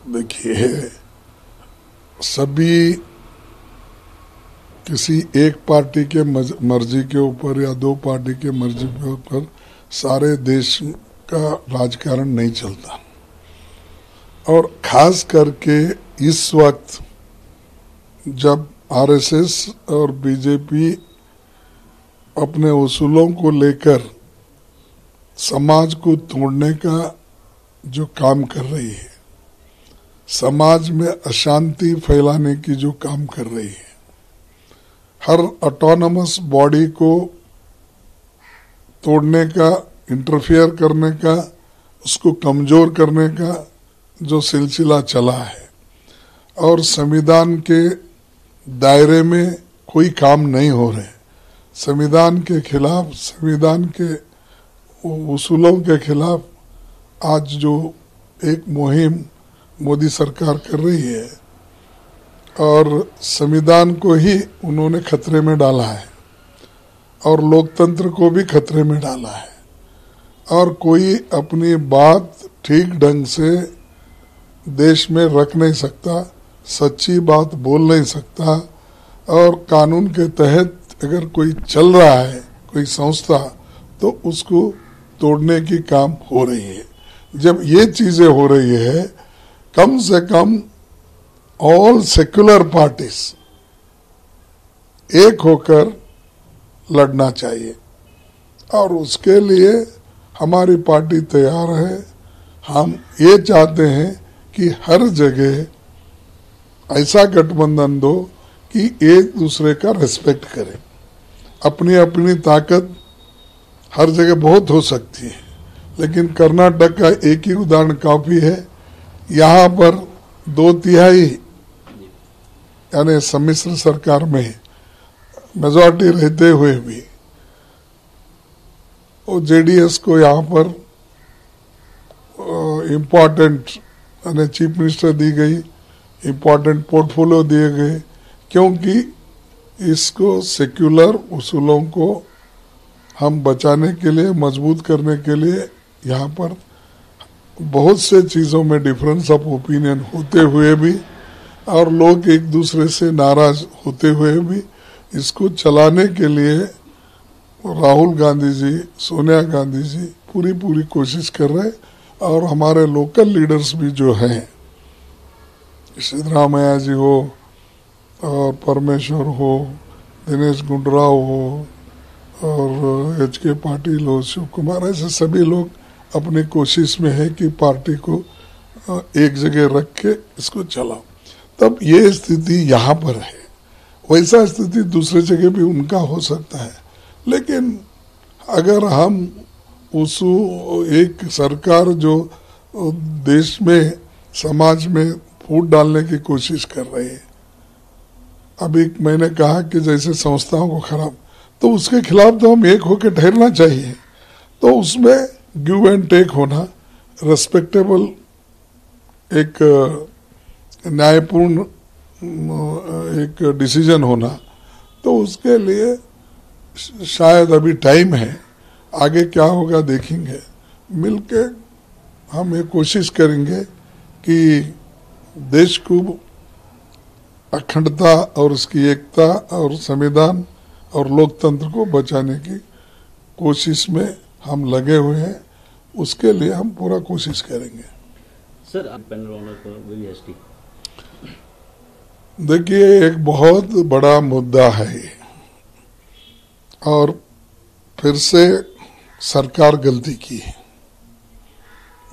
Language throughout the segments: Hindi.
देखिए, सभी किसी एक पार्टी के मर्जी के ऊपर या दो पार्टी के मर्जी के ऊपर सारे देश का राजकारण नहीं चलता। और खास करके इस वक्त जब आरएसएस और बीजेपी अपने उसूलों को लेकर समाज को तोड़ने का जो काम कर रही है, समाज में अशांति फैलाने की जो काम कर रही है, हर ऑटोनमस बॉडी को तोड़ने का, इंटरफेयर करने का, उसको कमजोर करने का जो सिलसिला चला है और संविधान के दायरे में कोई काम नहीं हो रहे, संविधान के खिलाफ, संविधान के उसूलों के खिलाफ आज जो एक मुहिम मोदी सरकार कर रही है और संविधान को ही उन्होंने खतरे में डाला है और लोकतंत्र को भी खतरे में डाला है और कोई अपनी बात ठीक ढंग से देश में रख नहीं सकता, सच्ची बात बोल नहीं सकता और कानून के तहत अगर कोई चल रहा है, कोई संस्था, तो उसको तोड़ने की काम हो रही है। जब ये चीजें हो रही है, कम से कम ऑल सेक्युलर पार्टीज एक होकर लड़ना चाहिए और उसके लिए हमारी पार्टी तैयार है। हम ये चाहते हैं कि हर जगह ऐसा गठबंधन दो कि एक दूसरे का रेस्पेक्ट करें। अपनी अपनी ताकत हर जगह बहुत हो सकती है, लेकिन कर्नाटक का एक ही उदाहरण काफी है। यहाँ पर 2/3 यानी सम्मिश्र सरकार में मेजॉरिटी रहते हुए भी वो जेडीएस को यहाँ पर इम्पोर्टेंट यानी चीफ मिनिस्टर दी गई, इम्पोर्टेंट पोर्टफोलियो दिए गए, क्योंकि इसको सेक्युलर उसूलों को हम बचाने के लिए, मजबूत करने के लिए यहाँ पर बहुत से चीज़ों में डिफरेंस ऑफ ओपिनियन होते हुए भी और लोग एक दूसरे से नाराज होते हुए भी इसको चलाने के लिए राहुल गांधी जी, सोनिया गांधी जी पूरी कोशिश कर रहे हैं और हमारे लोकल लीडर्स भी जो हैं, सिद्धरामैया जी हो और परमेश्वर हो, दिनेश गुंडराव हो और एच.के. पाटिल हो, शिव कुमार, ऐसे सभी लोग अपनी कोशिश में है कि पार्टी को एक जगह रख के इसको चलाओ। तब ये स्थिति यहाँ पर है, वैसा स्थिति दूसरे जगह भी उनका हो सकता है, लेकिन अगर हम उस एक सरकार जो देश में, समाज में फूट डालने की कोशिश कर रही है, अभी मैंने कहा कि जैसे संस्थाओं को खराब, तो उसके खिलाफ तो हम एक होकर ठहरना चाहिए। तो उसमें गिव एंड टेक होना, रेस्पेक्टेबल, एक न्यायपूर्ण एक डिसीजन होना, तो उसके लिए शायद अभी टाइम है, आगे क्या होगा देखेंगे। मिलके हम ये कोशिश करेंगे कि देश को अखंडता और उसकी एकता और संविधान और लोकतंत्र को बचाने की कोशिश में हम लगे हुए हैं, उसके लिए हम पूरा कोशिश करेंगे। सर, पैनल ऑनर फॉर वीवीएसटी, देखिए एक बहुत बड़ा मुद्दा है ये और फिर से सरकार गलती की है।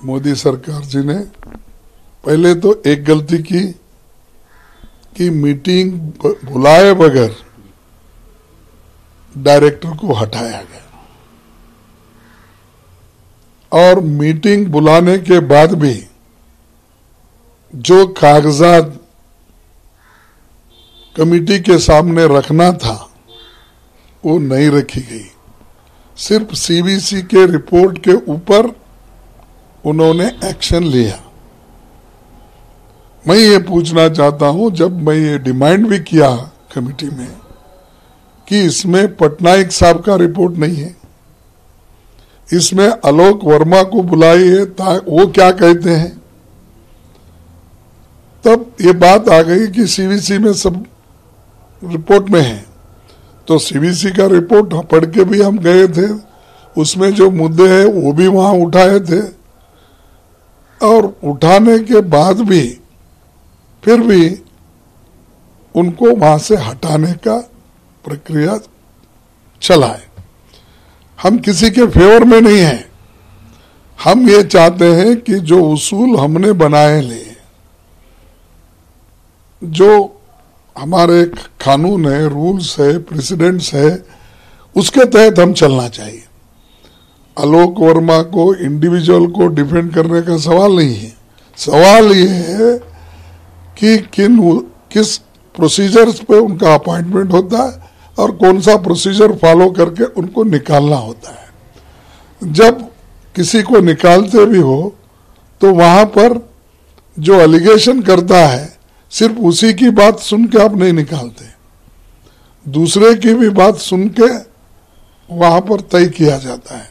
मोदी सरकार जी ने पहले तो एक गलती की कि मीटिंग बुलाए बगैर डायरेक्टर को हटाया गया और मीटिंग बुलाने के बाद भी जो कागजात कमेटी के सामने रखना था वो नहीं रखी गई। सिर्फ सीबीसी के रिपोर्ट के ऊपर उन्होंने एक्शन लिया। मैं ये पूछना चाहता हूं, जब मैं ये डिमांड भी किया कमेटी में कि इसमें पटनायक साहब का रिपोर्ट नहीं है, इसमें आलोक वर्मा को बुलाइए, वो क्या कहते हैं, तब ये बात आ गई कि सीवीसी में सब रिपोर्ट में है, तो सीवीसी का रिपोर्ट पढ़ के भी हम गए थे, उसमें जो मुद्दे हैं वो भी वहां उठाए थे, और उठाने के बाद भी फिर भी उनको वहां से हटाने का प्रक्रिया चला है। हम किसी के फेवर में नहीं हैं, हम ये चाहते हैं कि जो उसूल हमने बनाए ले, जो हमारे कानून है, रूल्स है, प्रेसिडेंट्स है, उसके तहत हम चलना चाहिए। आलोक वर्मा को, इंडिविजुअल को डिफेंड करने का सवाल नहीं है। सवाल ये है कि किस प्रोसीजर्स पे उनका अपॉइंटमेंट होता है और कौन सा प्रोसीजर फॉलो करके उनको निकालना होता है। जब किसी को निकालते भी हो तो वहां पर जो एलिगेशन करता है सिर्फ उसी की बात सुन के आप नहीं निकालते, दूसरे की भी बात सुन के वहां पर तय किया जाता है।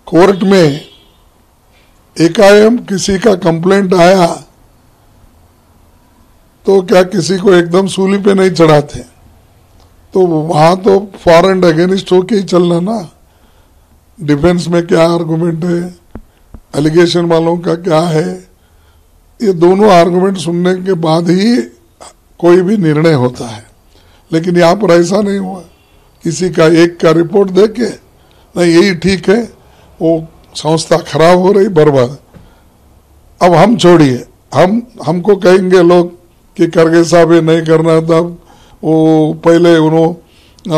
कोर्ट में एकाएक किसी का कंप्लेंट आया तो क्या किसी को एकदम सूली पे नहीं चढ़ाते, तो वहां तो फॉर एंड अगेंस्ट होके ही चलना ना। डिफेंस में क्या आर्गुमेंट है, एलिगेशन वालों का क्या है, ये दोनों आर्गुमेंट सुनने के बाद ही कोई भी निर्णय होता है। लेकिन यहाँ पर ऐसा नहीं हुआ, किसी का एक का रिपोर्ट देके नहीं यही ठीक है, वो संस्था खराब हो रही, बर्बाद। अब हम छोड़िए, हमको कहेंगे लोग कि करगे साहब ये नहीं करना था, वो पहले उन्होंने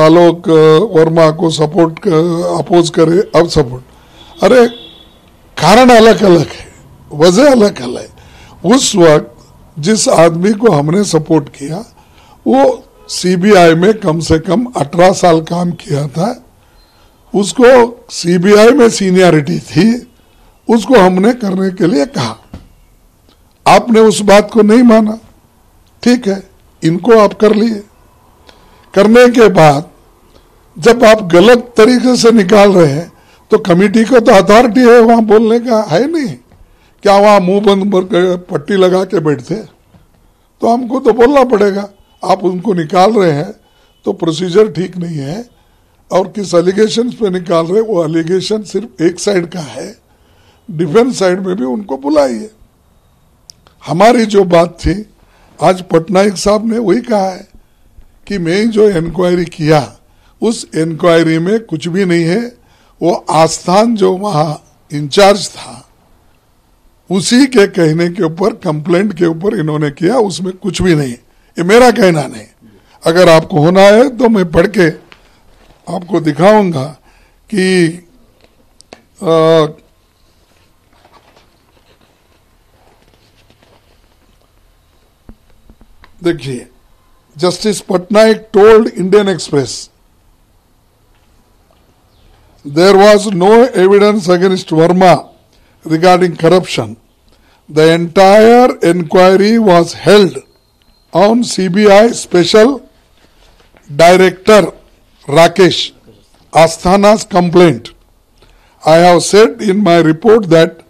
आलोक वर्मा को सपोर्ट अपोज करे, अब सपोर्ट। अरे कारण अलग अलग है, वजह अलग अलग है। उस वक्त जिस आदमी को हमने सपोर्ट किया वो सीबीआई में कम से कम 18 साल काम किया था, उसको सीबीआई में सीनियरिटी थी, उसको हमने करने के लिए कहा। आपने उस बात को नहीं माना, ठीक है, इनको आप कर लिए। करने के बाद जब आप गलत तरीके से निकाल रहे हैं तो कमेटी को तो अथॉरिटी है वहां बोलने का, है नहीं? क्या वहां मुंह बंद पट्टी लगा के बैठते? तो हमको तो बोलना पड़ेगा। आप उनको निकाल रहे हैं तो प्रोसीजर ठीक नहीं है, और किस एलिगेशन पे निकाल रहे, वो एलिगेशन सिर्फ एक साइड का है, डिफेंस साइड में भी उनको बुलाइए। हमारी जो बात थी, आज पटनायक साहब ने वही कहा है कि मैं जो इंक्वायरी किया उस इंक्वायरी में कुछ भी नहीं है, वो आस्थान जो वहां इंचार्ज था उसी के कहने के ऊपर, कंप्लेंट के ऊपर इन्होंने किया, उसमें कुछ भी नहीं। ये मेरा कहना नहीं, अगर आपको होना है तो मैं पढ़ के आपको दिखाऊंगा कि देखिए, justice Patnaik told Indian express there was no evidence against Verma regarding corruption. The entire inquiry was held on CBI Special Director Rakesh Asthana's complaint. I have said in my report that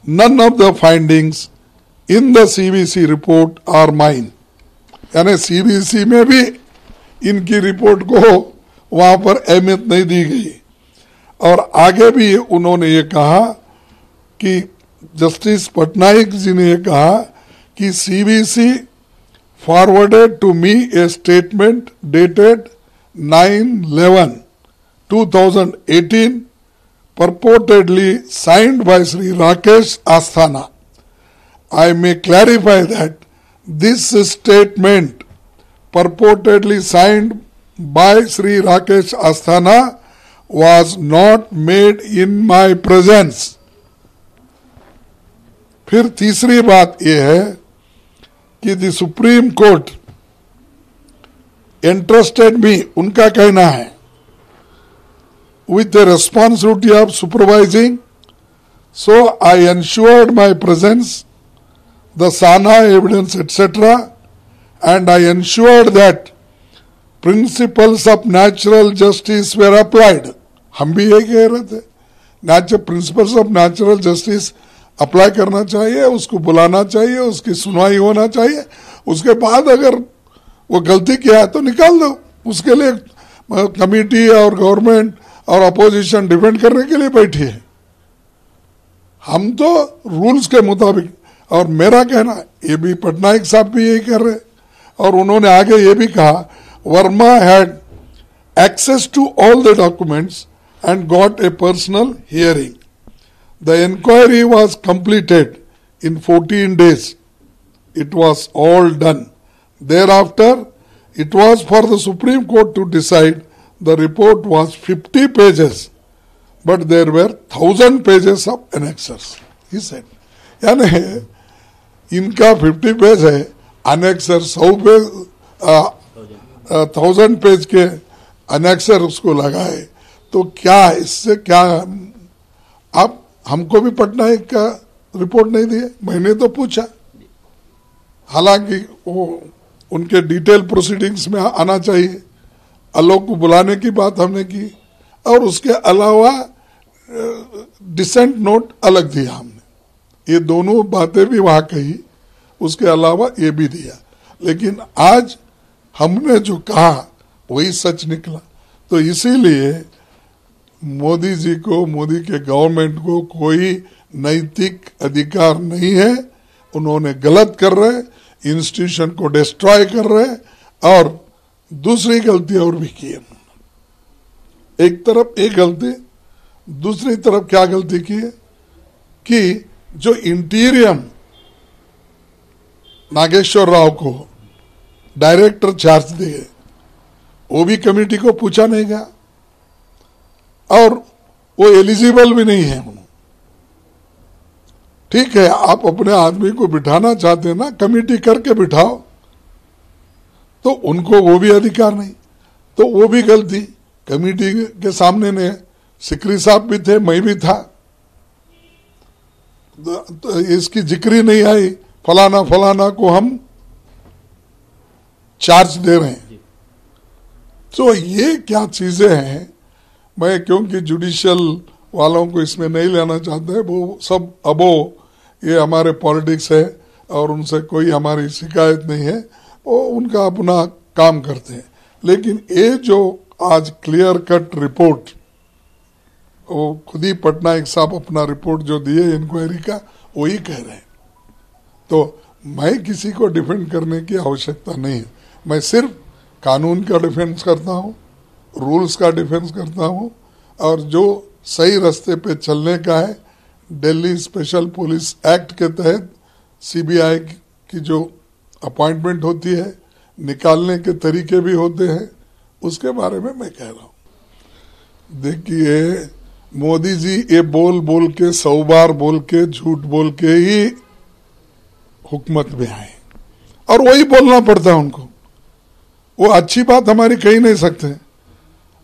none of the findings in the CBC report are mine. यानी CBC में भी इनकी रिपोर्ट को वहां पर अहमियत नहीं दी गई। और आगे भी उन्होंने ये कहा कि जस्टिस पटनायक जी ने ये कहा कि CBC forwarded to me a statement dated 9/11/2018 purportedly signed by Sri Rakesh Asthana. I may clarify that this statement purportedly signed by Sri Rakesh Asthana was not made in my presence. फिर तीसरी बात यह है कि the supreme court entrusted me, उनका कहना है, with the responsibility of supervising, so I ensured my presence, the SANA evidence, etc., and I ensured that principles of natural justice were applied. हम भी यही कह रहे थे, principles of natural justice apply करना चाहिए, उसको बुलाना चाहिए, उसकी सुनवाई होना चाहिए। उसके बाद अगर वो गलती किया है तो निकाल दो। उसके लिए कमेटी और गवर्नमेंट और अपोजिशन डिफेंड करने के लिए बैठी है। हम तो रूल्स के मुताबिक, और मेरा कहना, ये भी पटनायक साहब भी यही कर रहे, और उन्होंने आगे ये भी कहा, Verma had access to all the documents and got a personal hearing. The inquiry was completed in 14 days. It was all done. Thereafter, it was for the Supreme Court to decide. The report was 50 pages, but there were 1000 pages of annexers, he said. यानी इनका 50 पेज है, अनेक्सर 100 पेज, 1000 पेज के अनेक्सर उसको लगाए। तो क्या इससे क्या, अब हमको भी पटनायक का रिपोर्ट नहीं दिए। मैंने तो पूछा, हालांकि वो उनके डिटेल प्रोसीडिंग्स में आना चाहिए। आलोक को बुलाने की बात हमने की, और उसके अलावा डिसेंट नोट अलग दिया हमने। ये दोनों बातें भी वहां कही, उसके अलावा ये भी दिया। लेकिन आज हमने जो कहा वही सच निकला। तो इसीलिए मोदी जी को, मोदी के गवर्नमेंट को कोई नैतिक अधिकार नहीं है। उन्होंने गलत कर रहे, इंस्टीट्यूशन को डिस्ट्रॉय कर रहे, और दूसरी गलती और भी की है। एक तरफ एक गलती, दूसरी तरफ क्या गलती की है कि जो इंटीरियम नागेश्वर राव को डायरेक्टर चार्ज दिए, वो भी कमेटी को पूछा नहीं गया, और वो एलिजिबल भी नहीं है। ठीक है, आप अपने आदमी को बिठाना चाहते हैं ना, कमेटी करके बिठाओ, तो उनको वो भी अधिकार नहीं। तो वो भी गलती कमेटी के सामने ने, सिकरी साहब भी थे, मैं भी था, तो इसकी जिक्र नहीं आई, फलाना फलाना को हम चार्ज दे रहे हैं। तो ये क्या चीजें हैं, मैं क्योंकि जुडिशियल वालों को इसमें नहीं लेना चाहते, वो सब अबो, ये हमारे पॉलिटिक्स है और उनसे कोई हमारी शिकायत नहीं है, वो उनका अपना काम करते हैं। लेकिन ये जो आज क्लियर कट रिपोर्ट, वो खुद ही पटनायक साहब अपना रिपोर्ट जो दिए इंक्वायरी का, वही कह रहे हैं। तो मैं किसी को डिफेंड करने की आवश्यकता नहीं है। मैं सिर्फ कानून का डिफेंस करता हूँ, रूल्स का डिफेंस करता हूँ, और जो सही रास्ते पे चलने का है, दिल्ली स्पेशल पुलिस एक्ट के तहत सीबीआई की जो अपॉइंटमेंट होती है, निकालने के तरीके भी होते हैं, उसके बारे में मैं कह रहा हूँ। देखिए, मोदी जी ये बोल बोल के, 100 बार बोल के, झूठ बोल के ही हुकूमत में आए, और वही बोलना पड़ता है उनको। वो अच्छी बात हमारी कही नहीं सकते।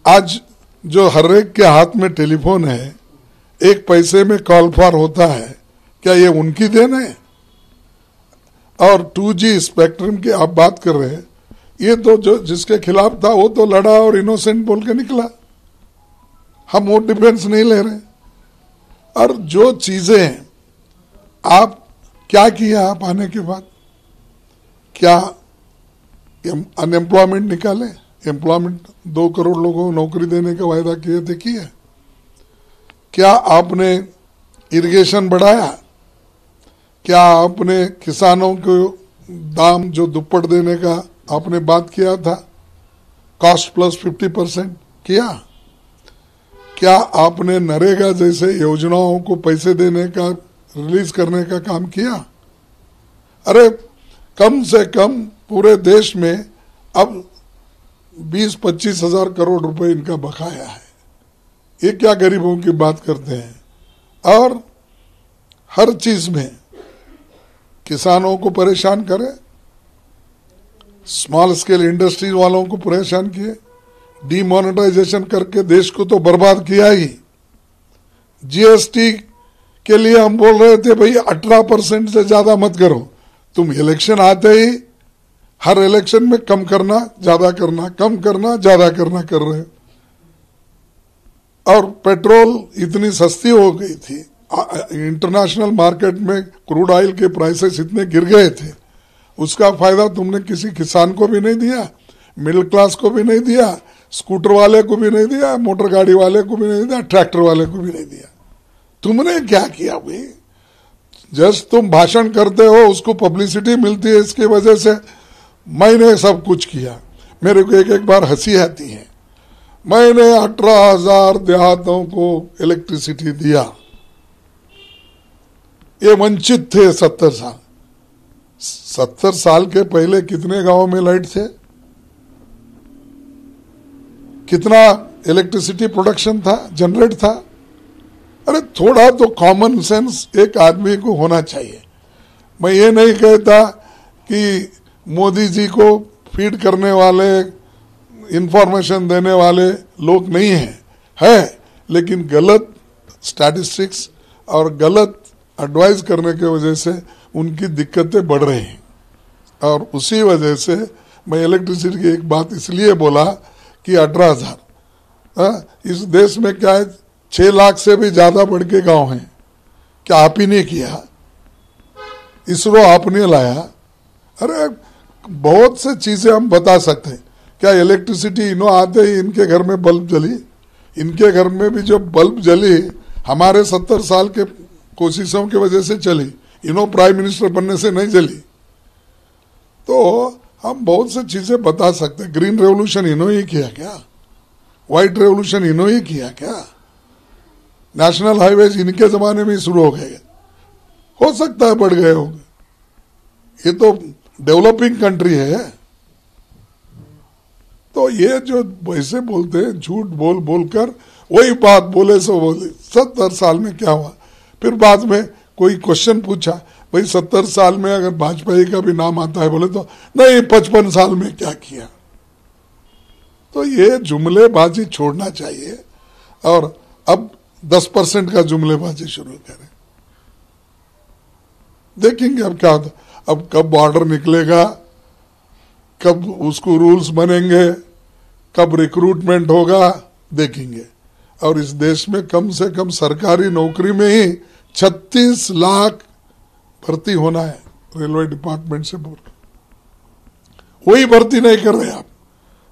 आज जो हर एक के हाथ में टेलीफोन है, 1 पैसे में कॉल फॉर होता है, क्या ये उनकी देन है? और 2G स्पेक्ट्रम की आप बात कर रहे हैं, ये तो जो जिसके खिलाफ था वो तो लड़ा और इनोसेंट बोल के निकला। हम वो डिफेंस नहीं ले रहे। और जो चीजें आप क्या किया, आप आने के बाद क्या अनएम्प्लॉयमेंट निकाले? एम्प्लॉयमेंट 2 करोड़ लोगों को नौकरी देने का वायदा किए थे, किया? क्या आपने इरिगेशन बढ़ाया? क्या आपने किसानों को दाम जो दुप्पट देने का आपने बात किया था, कॉस्ट प्लस 50% किया? क्या आपने नरेगा जैसे योजनाओं को पैसे देने का, रिलीज करने का काम किया? अरे कम से कम पूरे देश में अब 20-25 हजार करोड़ रुपए इनका बकाया है। ये क्या गरीबों की बात करते हैं? और हर चीज में किसानों को परेशान करे, स्मॉल स्केल इंडस्ट्री वालों को परेशान किए, डीमोनेटाइजेशन करके देश को तो बर्बाद किया ही। जीएसटी के लिए हम बोल रहे थे भाई 18% से ज्यादा मत करो, तुम इलेक्शन आते ही हर इलेक्शन में कम करना, ज्यादा करना, कम करना, ज्यादा करना कर रहे। और पेट्रोल इतनी सस्ती हो गई थी इंटरनेशनल मार्केट में क्रूड ऑयल के प्राइसेस इतने गिर गए थे, उसका फायदा तुमने किसी किसान को भी नहीं दिया, मिडिल क्लास को भी नहीं दिया, स्कूटर वाले को भी नहीं दिया, मोटर गाड़ी वाले को भी नहीं दिया, ट्रैक्टर वाले को भी नहीं दिया। तुमने क्या किया भाई? जस्ट तुम भाषण करते हो, उसको पब्लिसिटी मिलती है, इसकी वजह से मैंने सब कुछ किया। मेरे को एक एक बार हंसी आती है, मैंने 18,000 देहातों को इलेक्ट्रिसिटी दिया। ये वंचित थे 70 साल। 70 साल के पहले कितने गांवों में लाइट थे? कितना इलेक्ट्रिसिटी प्रोडक्शन था, जनरेट था? अरे थोड़ा तो कॉमन सेंस एक आदमी को होना चाहिए। मैं ये नहीं कहता कि मोदी जी को फीड करने वाले, इंफॉर्मेशन देने वाले लोग नहीं हैं, है, लेकिन गलत स्टैटिस्टिक्स और गलत एडवाइस करने की वजह से उनकी दिक्कतें बढ़ रही हैं। और उसी वजह से मैं इलेक्ट्रिसिटी की एक बात इसलिए बोला कि 18,000, इस देश में क्या है, 6 लाख से भी ज्यादा बढ़ के गांव हैं। क्या आप ही ने किया? इसरो आपने लाया? अरे बहुत से चीजें हम बता सकते हैं। क्या इलेक्ट्रिसिटी इनो आते ही इनके घर में बल्ब जली? इनके घर में भी जो बल्ब जली हमारे 70 साल के कोशिशों की वजह से चली, इनो प्राइम मिनिस्टर बनने से नहीं जली। तो हम बहुत से चीजें बता सकते हैं। ग्रीन रेवोल्यूशन इनो ही किया क्या? व्हाइट रेवोल्यूशन इनो ही किया क्या? नेशनल हाईवेज इनके जमाने में ही शुरू हो गए, हो सकता है बढ़ गए होंगे। ये तो डेवलपिंग कंट्री है। तो ये जो वैसे बोलते हैं, झूठ बोल बोलकर वही बात बोले सो बोले। 70 साल में क्या हुआ? फिर बाद में कोई क्वेश्चन पूछा, भाई 70 साल में अगर वाजपेयी का भी नाम आता है, बोले तो नहीं 55 साल में क्या किया। तो ये जुमलेबाजी छोड़ना चाहिए और अब 10% का जुमलेबाजी शुरू करें। देखेंगे अब क्या होता, अब कब बॉर्डर निकलेगा, कब उसको रूल्स बनेंगे, कब रिक्रूटमेंट होगा, देखेंगे। और इस देश में कम से कम सरकारी नौकरी में ही 36 लाख भर्ती होना है रेलवे डिपार्टमेंट से बोल। वही भर्ती नहीं कर रहे आप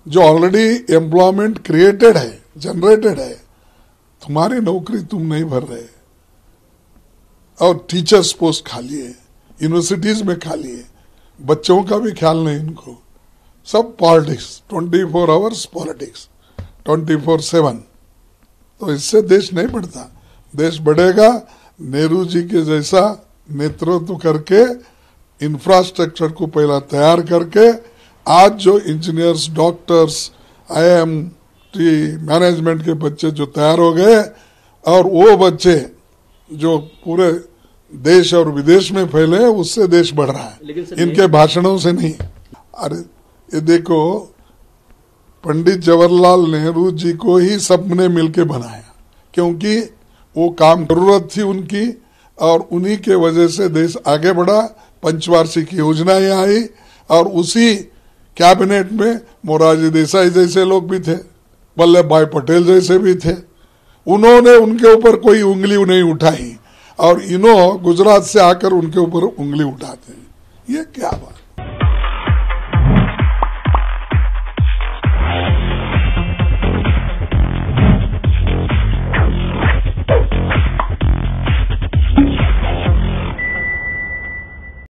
जो ऑलरेडी एम्प्लॉयमेंट क्रिएटेड है, जनरेटेड है। तुम्हारी नौकरी तुम नहीं भर रहे। और टीचर्स पोस्ट खाली है, यूनिवर्सिटीज में खाली है, बच्चों का भी ख्याल नहीं इनको। सब पॉलिटिक्स, 24 आवर्स पॉलिटिक्स, 24/7। तो इससे देश नहीं बढ़ता। देश बढ़ेगा नेहरू जी के जैसा नेतृत्व करके, इंफ्रास्ट्रक्चर को पहला तैयार करके। आज जो इंजीनियर्स, डॉक्टर्स, IIMT मैनेजमेंट के बच्चे जो तैयार हो गए, और वो बच्चे जो पूरे देश और विदेश में फैले, उससे देश बढ़ रहा है, इनके भाषणों से नहीं। अरे ये देखो, पंडित जवाहरलाल नेहरू जी को ही सबने मिलके बनाया, क्योंकि वो काम जरूरत थी उनकी, और उन्हीं के वजह से देश आगे बढ़ा। पंचवार्षिक योजनाएं आई, और उसी कैबिनेट में मोरारजी देसाई जैसे लोग भी थे, वल्लभ भाई पटेल जैसे भी थे। उन्होंने उनके ऊपर कोई उंगली नहीं उठाई, और इन्हों गुजरात से आकर उनके ऊपर उंगली उठाते हैं। ये क्या बात?